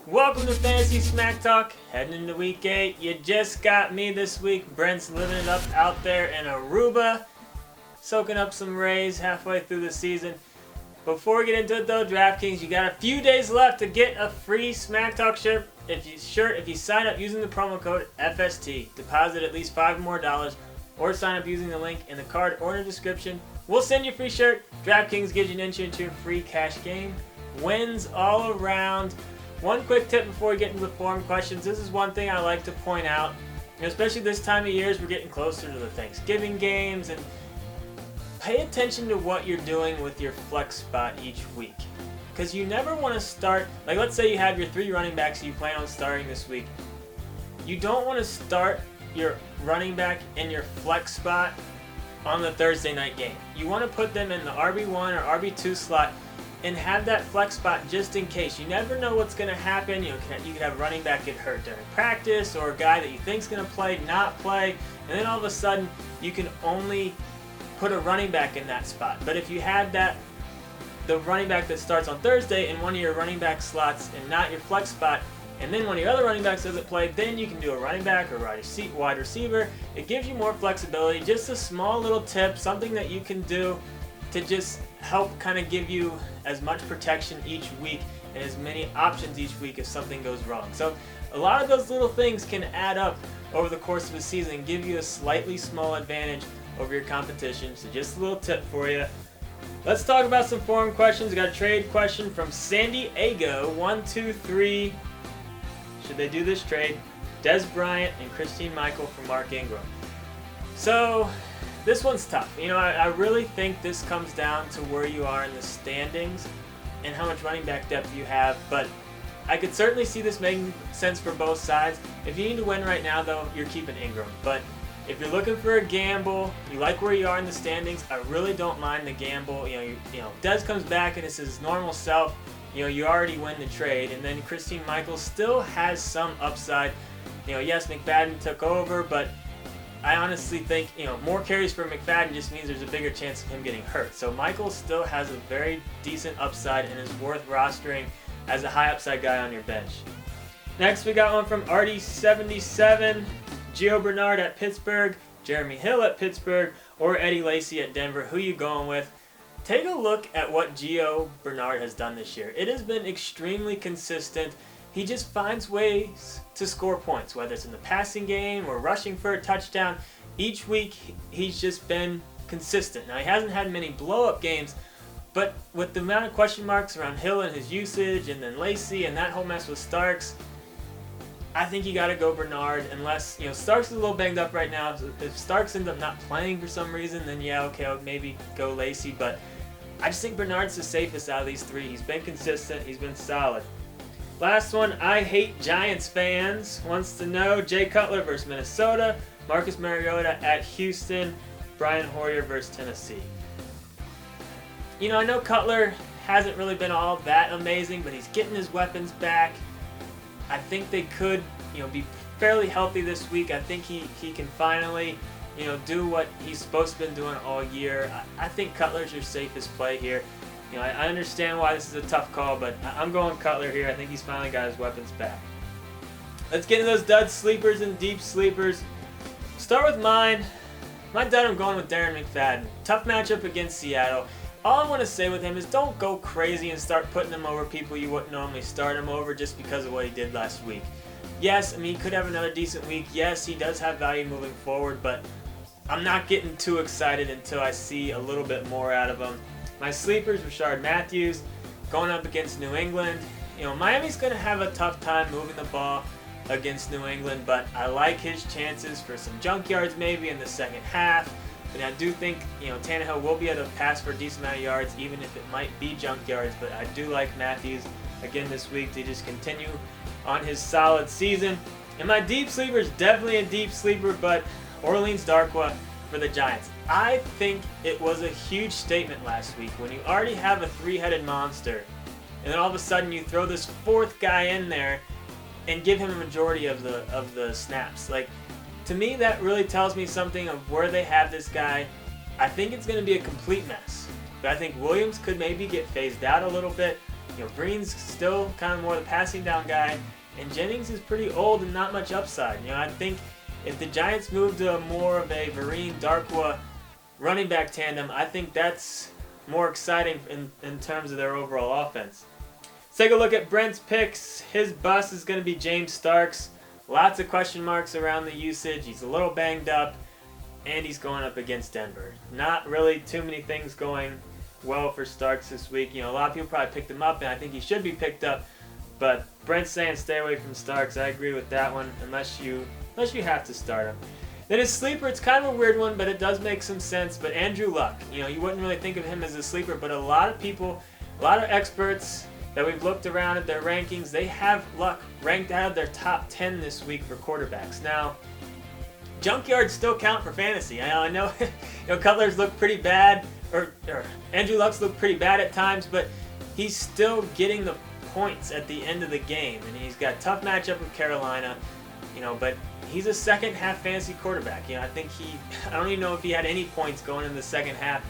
Welcome to Fantasy Smack Talk. Heading into week 8. You just got me this week. Brent's living it up out there in Aruba, soaking up some rays halfway through the season. Before we get into it though, DraftKings, you got a few days left to get a free Smack Talk shirt. If you sign up using the promo code FST, deposit at least $5 more, or sign up using the link in the card or in the description, we'll send you a free shirt. DraftKings gives you an entry into a free cash game. Wins all around. One quick tip before we get into the forum questions. This is one thing I like to point out, especially this time of year as we're getting closer to the Thanksgiving games, and pay attention to what you're doing with your flex spot each week. Because you never want to start, like let's say you have your 3 running backs you plan on starting this week. You don't want to start your running back in your flex spot on the Thursday night game. You want to put them in the RB1 or RB2 slot and have that flex spot just in case. You never know what's going to happen. You could have a running back get hurt during practice, or a guy that you think's going to play not play, and then all of a sudden you can only put a running back in that spot. But if you had the running back that starts on Thursday in one of your running back slots and not your flex spot, and then one of your other running backs doesn't play, then you can do a running back or wide receiver. It gives you more flexibility. Just a small little tip, something that you can do to just help kind of give you as much protection each week and as many options each week if something goes wrong. So a lot of those little things can add up over the course of the season and give you a slightly small advantage over your competition. So just a little tip for you. Let's talk about some forum questions. We got a trade question from San Diego. 1, 2, 3. Should they do this trade? Des Bryant and Christine Michael for Mark Ingram. So this one's tough. I really think this comes down to where you are in the standings and how much running back depth you have. But I could certainly see this making sense for both sides. If you need to win right now, though, you're keeping Ingram. But if you're looking for a gamble, you like where you are in the standings, I really don't mind the gamble. Des comes back and it's his normal self. You already win the trade. And then Christine Michael still has some upside. Yes, McFadden took over, but I honestly think, more carries for McFadden just means there's a bigger chance of him getting hurt. So Michael still has a very decent upside and is worth rostering as a high upside guy on your bench. Next, we got one from RD77. Gio Bernard at Pittsburgh, Jeremy Hill at Pittsburgh, or Eddie Lacy at Denver. Who you going with? Take a look at what Gio Bernard has done this year. It has been extremely consistent. He just finds ways to score points, whether it's in the passing game or rushing for a touchdown. Each week, he's just been consistent. Now, he hasn't had many blow-up games, but with the amount of question marks around Hill and his usage, and then Lacy and that whole mess with Starks, I think you got to go Bernard, unless, Starks is a little banged up right now. If Starks ends up not playing for some reason, then yeah, okay, I'll maybe go Lacy, but I just think Bernard's the safest out of these 3. He's been consistent. He's been solid. Last one, I hate Giants fans, wants to know Jay Cutler versus Minnesota, Marcus Mariota at Houston, Brian Hoyer versus Tennessee. I know Cutler hasn't really been all that amazing, but he's getting his weapons back. I think they could, be fairly healthy this week. I think he can finally, do what he's supposed to have been doing all year. I think Cutler's your safest play here. I understand why this is a tough call, but I'm going Cutler here. I think he's finally got his weapons back. Let's get into those dud sleepers and deep sleepers. Start with mine. My dud, I'm going with Darren McFadden. Tough matchup against Seattle. All I want to say with him is don't go crazy and start putting him over people you wouldn't normally start him over just because of what he did last week. Yes, he could have another decent week. Yes, he does have value moving forward, but I'm not getting too excited until I see a little bit more out of him. My sleepers, Rashard Matthews, going up against New England. Miami's going to have a tough time moving the ball against New England, but I like his chances for some junk yards maybe in the second half. And I do think, Tannehill will be able to pass for a decent amount of yards, even if it might be junk yards. But I do like Matthews again this week to just continue on his solid season. And my deep sleeper is definitely a deep sleeper, but Orleans Darkwa for the Giants. I think it was a huge statement last week when you already have a 3-headed monster, and then all of a sudden you throw this 4th guy in there and give him a majority of the snaps. To me, that really tells me something of where they have this guy. I think it's going to be a complete mess. But I think Williams could maybe get phased out a little bit. Vereen's still kind of more the passing down guy, and Jennings is pretty old and not much upside. I think if the Giants move to more of a Vereen-Darkwa running back tandem, I think that's more exciting in terms of their overall offense. Let's take a look at Brent's picks. His bust is going to be James Starks. Lots of question marks around the usage. He's a little banged up, and he's going up against Denver. Not really too many things going well for Starks this week. A lot of people probably picked him up, and I think he should be picked up. But Brent's saying stay away from Starks. I agree with that one, unless you have to start him. Then his sleeper, it's kind of a weird one, but it does make some sense. But Andrew Luck, you wouldn't really think of him as a sleeper, but a lot of people, a lot of experts that we've looked around at their rankings, they have Luck ranked out of their top 10 this week for quarterbacks. Now, junkyards still count for fantasy. I know, Cutler's look pretty bad, or Andrew Luck's look pretty bad at times, but he's still getting the points at the end of the game, and he's got a tough matchup with Carolina, but he's a second half fantasy quarterback. I think I don't even know if he had any points going in the second half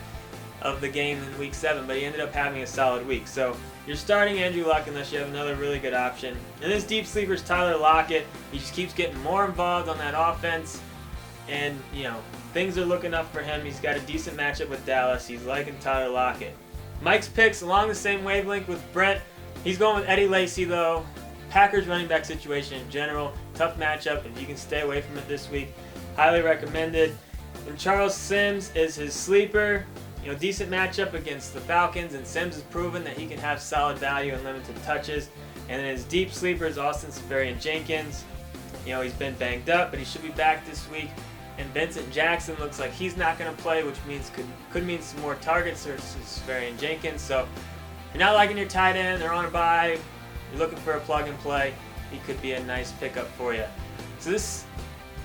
of the game in week 7, but he ended up having a solid week. So you're starting Andrew Luck unless you have another really good option. And this deep sleeper is Tyler Lockett. He just keeps getting more involved on that offense, and things are looking up for him. He's got a decent matchup with Dallas. He's liking Tyler Lockett. Mike's picks along the same wavelength with Brent. He's going with Eddie Lacy though. Packers running back situation in general, tough matchup. If you can stay away from it this week, highly recommended. And Charles Sims is his sleeper. Decent matchup against the Falcons, and Sims has proven that he can have solid value and limited touches. And then his deep sleeper is Austin Seferian-Jenkins. He's been banged up, but he should be back this week. And Vincent Jackson looks like he's not going to play, which means could mean some more targets for Seferian-Jenkins. So if you're not liking your tight end, they're on a bye, you're looking for a plug and play, he could be a nice pickup for you. So this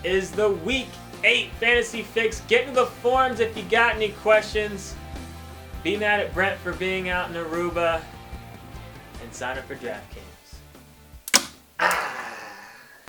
is the Week 8 Fantasy Fix. Get into the forums if you got any questions. Be mad at Brent for being out in Aruba. And sign up for DraftKings.